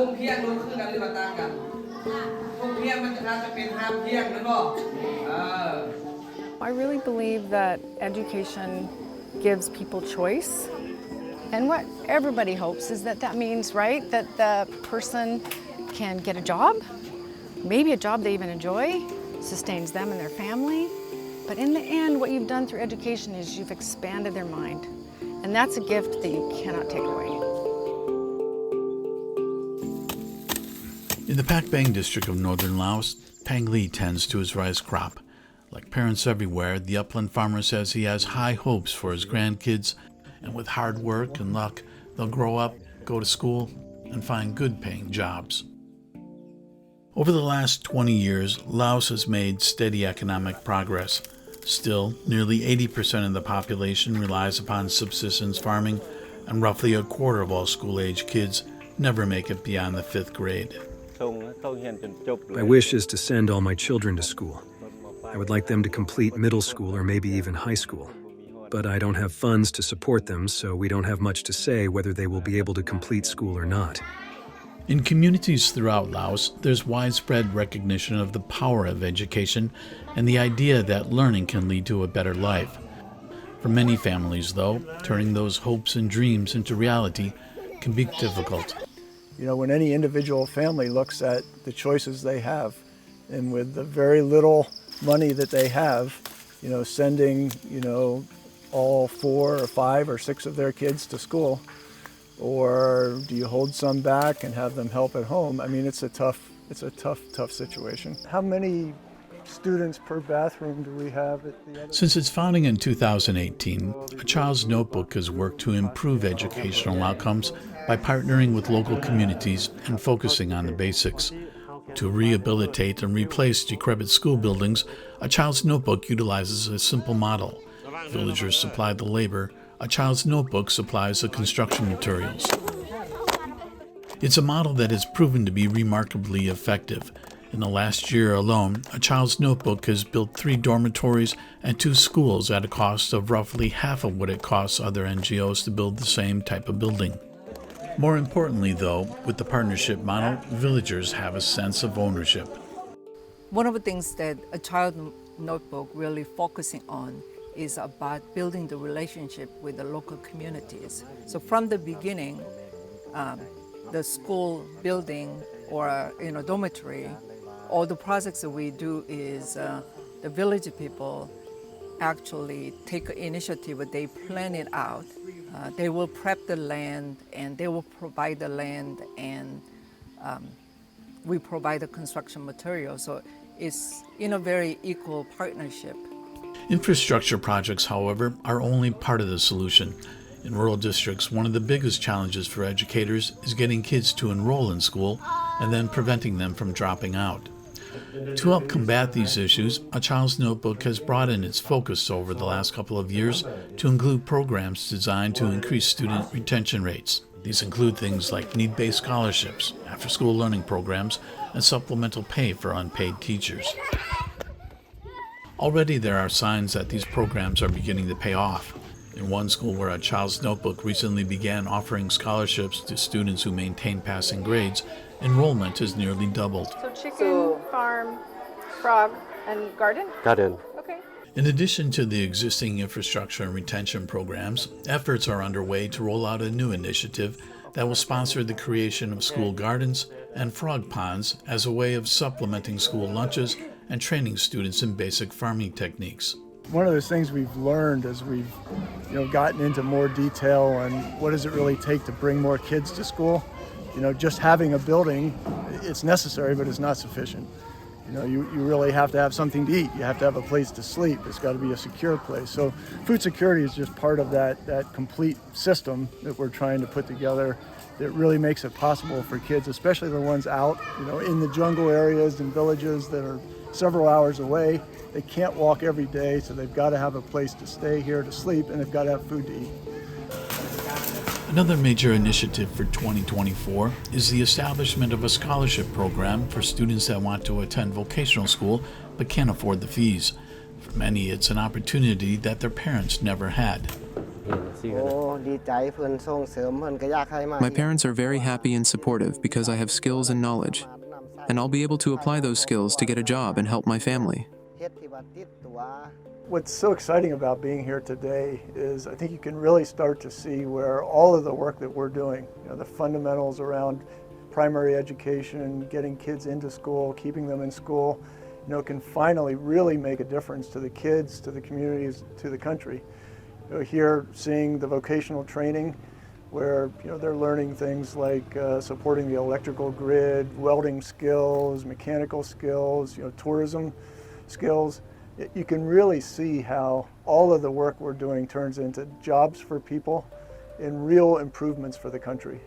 ทุ่งเพียงรู้คือกันหรือว่าต่างกันทุ่งเพียงมันจะเป็นห้ามเพียงนั่นบ่I really believe that education gives people choice. And what everybody hopes is that that means, right, that the person can get a job, maybe a job they even enjoy, sustains them and their family. But in the end, what you've done through education is you've expanded their mind. And that's a gift that you cannot take away. In the Pak Bang district of northern Laos, Pang Lee tends to his rice crop. Like parents everywhere, the upland farmer says he has high hopes for his grandkids, and with hard work and luck, they'll grow up, go to school, and find good-paying jobs. Over the last 20 years, Laos has made steady economic progress. Still, nearly 80% of the population relies upon subsistence farming, and roughly a quarter of all school-age kids never make it beyond the 5th grade. My wish is to send all my children to school. I would like them to complete middle school or maybe even high school. But I don't have funds to support them, so we don't have much to say whether they will be able to complete school or not. In communities throughout Laos, there's widespread recognition of the power of education and the idea that learning can lead to a better life. For many families, though, turning those hopes and dreams into reality can be difficult. You know, when any individual family looks at the choices they have, and with the very little money that they have, you know, sending, you know, all 4 or 5 or 6 of their kids to school, or do you hold some back and have them help at home? I mean, it's a tough situation. How many students per bathroom do we have at the other? Since its founding in 2018, A Child's Notebook has worked to improve educational outcomes by partnering with local communities and focusing on the basics. To rehabilitate and replace decrepit school buildings, A Child's Notebook utilizes a simple model. Villagers supply the labor, A Child's Notebook supplies the construction materials. It's a model that has proven to be remarkably effective. In the last year alone, A Child's Notebook has built 3 dormitories and 2 schools at a cost of roughly half of what it costs other NGOs to build the same type of building. More importantly, though, with the partnership model, villagers have a sense of ownership. One of the things that A Child Notebook really focusing on is about building the relationship with the local communities. So from the beginning, the school building or dormitory, all the projects that we do is the village people actually take initiative. They plan it out. They will prep the land and they will provide the land, and we provide the construction material. So it's in a very equal partnership. Infrastructure projects, however, are only part of the solution. In rural districts, one of the biggest challenges for educators is getting kids to enroll in school and then preventing them from dropping out. To help combat these issues, A Child's Notebook has broadened its focus over the last couple of years to include programs designed to increase student retention rates. These include things like need-based scholarships, after-school learning programs, and supplemental pay for unpaid teachers. Already there are signs that these programs are beginning to pay off. In one school where A Child's Notebook recently began offering scholarships to students who maintain passing grades, enrollment has nearly doubled. So chicken, farm, frog, and garden? Garden. Okay. In addition to the existing infrastructure and retention programs, efforts are underway to roll out a new initiative that will sponsor the creation of school gardens and frog ponds as a way of supplementing school lunches and training students in basic farming techniques. One of the things we've learned as we've gotten into more detail on what does it really take to bring more kids to school. Just having a building, it's necessary, but it's not sufficient. You really have to have something to eat. You have to have a place to sleep. It's got to be a secure place. So food security is just part of that complete system that we're trying to put together that really makes it possible for kids, especially the ones out, in the jungle areas and villages that are several hours away. They can't walk every day, so they've got to have a place to stay here to sleep, and they've got to have food to eat. Another major initiative for 2024 is the establishment of a scholarship program for students that want to attend vocational school but can't afford the fees. For many, it's an opportunity that their parents never had. My parents are very happy and supportive because I have skills and knowledge, and I'll be able to apply those skills to get a job and help my family. What's so exciting about being here today is I think you can really start to see where all of the work that we're doing, the fundamentals around primary education, getting kids into school, keeping them in school, can finally really make a difference to the kids, to the communities, to the country. Here, seeing the vocational training, where they're learning things like supporting the electrical grid, welding skills, mechanical skills, tourism skills. You can really see how all of the work we're doing turns into jobs for people and real improvements for the country.